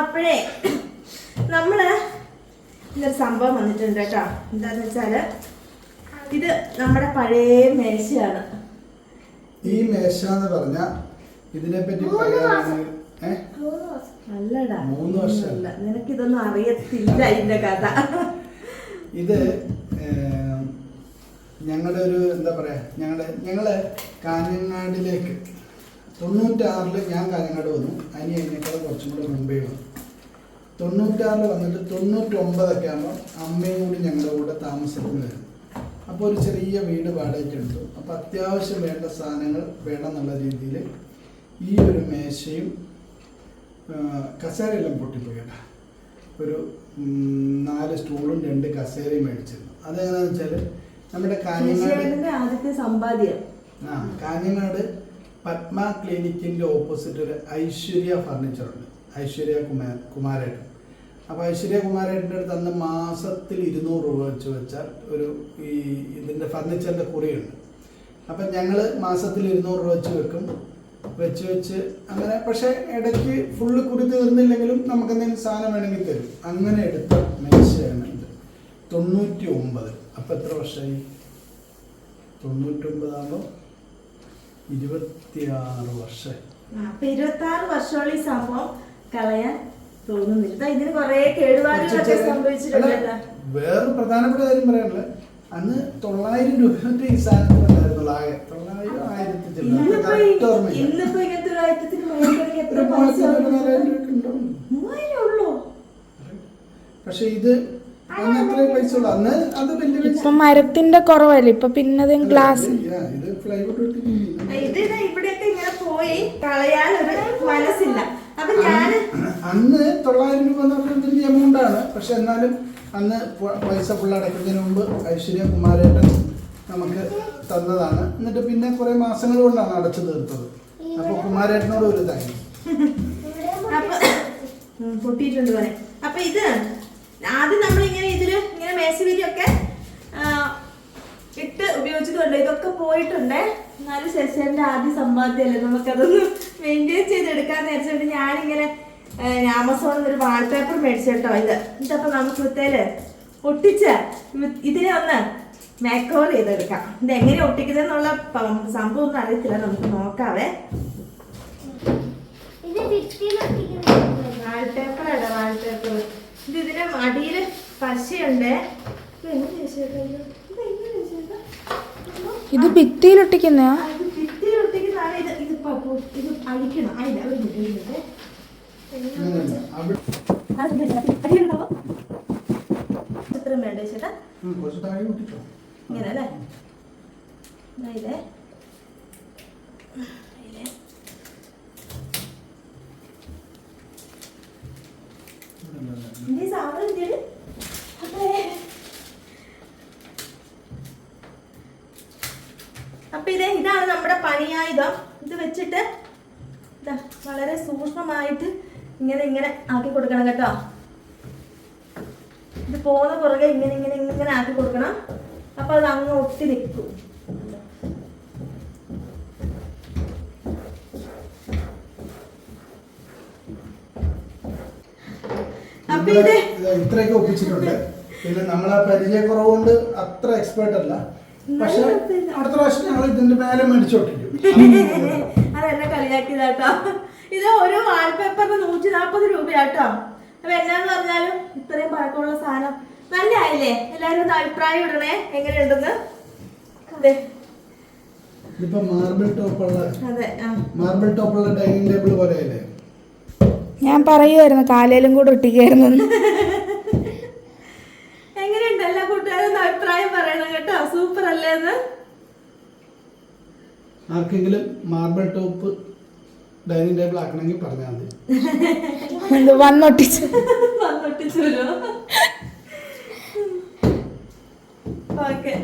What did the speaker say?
അപ്പോഴേ നമ്മള് ഇന്നൊരു സംഭവം വന്നിട്ടുണ്ട് കേട്ടോ. എന്താന്ന് വെച്ചാല് ഇത് നമ്മുടെ പഴയ മേശയാണ്. ഈ മേശ എന്ന് പറഞ്ഞ ഇതിനെപ്പറ്റി അല്ലടാ 3 വർഷം നിനക്കിതൊന്നും അറിയത്തില്ല ഇതിന്റെ കഥ. ഇത് ഞങ്ങളുടെ ഒരു എന്താ പറയാ, ഞങ്ങള് കാഞ്ഞങ്ങാടിലേക്ക് 96 ഞാൻ കാഞ്ഞങ്ങാട് വന്നു. അതിനേക്കാൾ കുറച്ചും കൂടെ മുമ്പേ വന്നു. 96 വന്നിട്ട് 99 ആകുമ്പോൾ അമ്മയും കൂടി ഞങ്ങളുടെ കൂടെ താമസത്തിന് വരും. അപ്പോൾ ഒരു ചെറിയ വീട് വാടകയ്ക്ക് എടുത്തു. അപ്പോൾ അത്യാവശ്യം വേണ്ട സാധനങ്ങൾ വേണം എന്നുള്ള രീതിയിൽ ഈ ഒരു മേശയും കസേരയെല്ലാം പൊട്ടിപ്പോയി കേട്ടോ. ഒരു 4 സ്റ്റൂളും 2 കസേരയും മേടിച്ചിരുന്നു. അതെങ്ങനെയാണെന്ന് വെച്ചാൽ നമ്മുടെ ആദ്യത്തെ സമ്പാദ്യം കാഞ്ഞങ്ങാട് പത്മ ക്ലിനിക്കിൻ്റെ ഓപ്പോസിറ്റ് ഒരു ഐശ്വര്യ ഫർണിച്ചറുണ്ട്. ഐശ്വര്യ കുമാരേട്ടൻ. അപ്പോൾ ഐശ്വര്യ കുമാരേട്ടൻ്റെ അടുത്ത് അന്ന് മാസത്തിൽ 200 രൂപ വെച്ചാൽ ഒരു ഇതിൻ്റെ ഫർണിച്ചറിൻ്റെ കുറിയുണ്ട്. അപ്പം ഞങ്ങൾ മാസത്തിൽ 200 രൂപ വെച്ച് അങ്ങനെ. പക്ഷേ ഇടയ്ക്ക് ഫുള്ള് കുറി തീർന്നില്ലെങ്കിലും നമുക്ക് എന്തെങ്കിലും സാധനം വേണമെങ്കിൽ തരും. അങ്ങനെ എടുത്ത മേശയാണ് ഇത്. 99. അപ്പം എത്ര വർഷമായി? 99 ആകുമ്പോൾ 26 വർഷമായി. 26 വർഷമുള്ള ഈ സംഭവം കളയാൻ തോന്നുന്നില്ല. ഇതിന് കുറെ കേടുപാടുകളൊക്കെ സംഭവിച്ചിട്ടുണ്ട്. വേറൊരു പ്രധാനപ്പെട്ട കാര്യം പറയാനുള്ളത്, അന്ന് 900 രൂപ ഈ സാധനത്തിനുണ്ടായിരുന്നുള്ളൂ. ആകെ 900 1000 ഇന്നിപ്പോ ഇങ്ങനത്തെ ഒരു ഐറ്റത്തിന് പക്ഷെ ഇത് അത്രേ പൈസ ഉള്ളു. അന്ന് അത് വലിയ ഇപ്പൊ മരത്തിന്റെ കുറവല്ലേ, ഇപ്പൊ പിന്നെ ഗ്ലാസ് ഇത് ഫ്ലൈവുഡ് ഇത് ഇവിടെയൊക്കെ ഇങ്ങനെ പോയി കളയാനൊരു മനസ്സില്ല. അപ്പൊ ഞാന് അന്ന് 900 രൂപ എന്ന് പറഞ്ഞ വലിയ എമൗണ്ട് ആണ്. പക്ഷെ എന്നാലും അന്ന് പൈസ ഫുൾ അടയ്ക്കുന്നതിന് മുമ്പ് ഐശ്വര്യ കുമാരേട്ടൻ നമുക്ക് തന്നതാണ്. എന്നിട്ട് പിന്നെ കുറെ മാസങ്ങൾ കൊണ്ടാണ് അടച്ചു തീർത്തത്. അപ്പൊ കുമാരേട്ടനോട് ഒരു താങ്ക്സ്. അപ്പൊ പൊട്ടിയിട്ടുണ്ട് പോലെ. അപ്പൊ ഇത് ആദ്യം നമ്മളിങ്ങനെ ഇതില് ഇങ്ങനെ മേശവിരിയൊക്കെ ഇട്ട് ഉപയോഗിച്ചതുകൊണ്ട് ഇതൊക്കെ പോയിട്ടുണ്ട്. എന്നാലും ശശിന്റെ ആദ്യ സമ്പാദ്യമല്ലേ, നമുക്കതൊന്ന് മെയിൻറ്റെയിൻ ചെയ്തെടുക്കാന്ന് വെച്ചിട്ട് ഞാനിങ്ങനെ ആമസോണിൽ ഒരു വാൾപേപ്പർ മേടിച്ചേട്ടോ. ഇതപ്പൊ നമുക്ക് വൃത്തയില് ഒട്ടിച്ച ഇതിനെ ഒന്ന് മേക്കോർ ചെയ്തെടുക്കാം. ഇത് എങ്ങനെ ഒട്ടിക്കുന്നതെന്നുള്ള സംഭവം ഒന്നും അറിയത്തില്ല, നമുക്ക് നോക്കാവേ. വാൾപേപ്പറാണ് വാൾപേപ്പർ. ഇത് ഇതിന്റെ അടിയില് പശയുണ്ട്. ഇത് ഭിത്തിയിലൊട്ടിക്കുന്ന ഭിത്തിയിലൊട്ടിക്കുന്നതാണ്. ഇത് അഴിക്കണം. അതില്ല ഒരു മിനിറ്റ് ചിത്രം വേണ്ട ചേട്ടാ. ഇങ്ങനെ അല്ലേ? ഇതേ സാധനം എന്തിന് അപ്പൊ ഇതാണ് നമ്മുടെ പണിയായുധം. ഇത് വെച്ചിട്ട് വളരെ സൂക്ഷ്മമായിട്ട് ഇങ്ങനെ ആക്കി കൊടുക്കണം കേട്ടോ. ഇത് പോകുന്ന പുറകെ ഇങ്ങനെ ആക്കി കൊടുക്കണം. അപ്പൊ അത് അങ്ങ് ഒട്ടി നിൽക്കും. അപ്പൊ ഇത് ഇത്രയൊക്കെ ഒപ്പിച്ചിട്ടുണ്ട്. പിന്നെ നമ്മളെ പരിചയക്കുറവുകൊണ്ട് അത്ര എക്സ്പേർട്ട് അല്ല. പക്ഷെ അടുത്ത പ്രാവശ്യം ഞങ്ങൾ ഇതിന്റെ മേലെ മേടിച്ചോട്ടിരിക്കും. അതെന്നെ കളിയാക്കിയതാട്ടോ. ഇത് ഒരു വാൾപേപ്പറിന് 140 രൂപയാട്ടോ. അപ്പൊ എന്നാന്ന് പറഞ്ഞാലും ഇത്രയും പഴക്കമുള്ള സാധനം നല്ല ആയില്ലേ? എല്ലാരും ഒന്ന് അഭിപ്രായം ഇടണേ എങ്ങനെയുണ്ടെന്ന്. ഇതിപ്പോ മാർബിൾ ടോപ്പുള്ള ഡൈനിങ് ടേബിൾ പോലെയല്ലേ? ഞാൻ പറയുമായിരുന്നു കാലേലും കൂടെ ഒട്ടിക്കായിരുന്നു. എങ്ങനെയുണ്ട്? എല്ലാ കൂട്ടുകാരും അഭിപ്രായം പറയണം കേട്ടോ. സൂപ്പർ അല്ലേന്ന്. ആർക്കെങ്കിലും മാർബിൾ ടോപ്പ് ഡൈനിങ് ടേബിൾ ആക്കണമെങ്കിൽ പറഞ്ഞാൽ മതി. വന്നൊട്ടിച്ചു ഓക്കെ.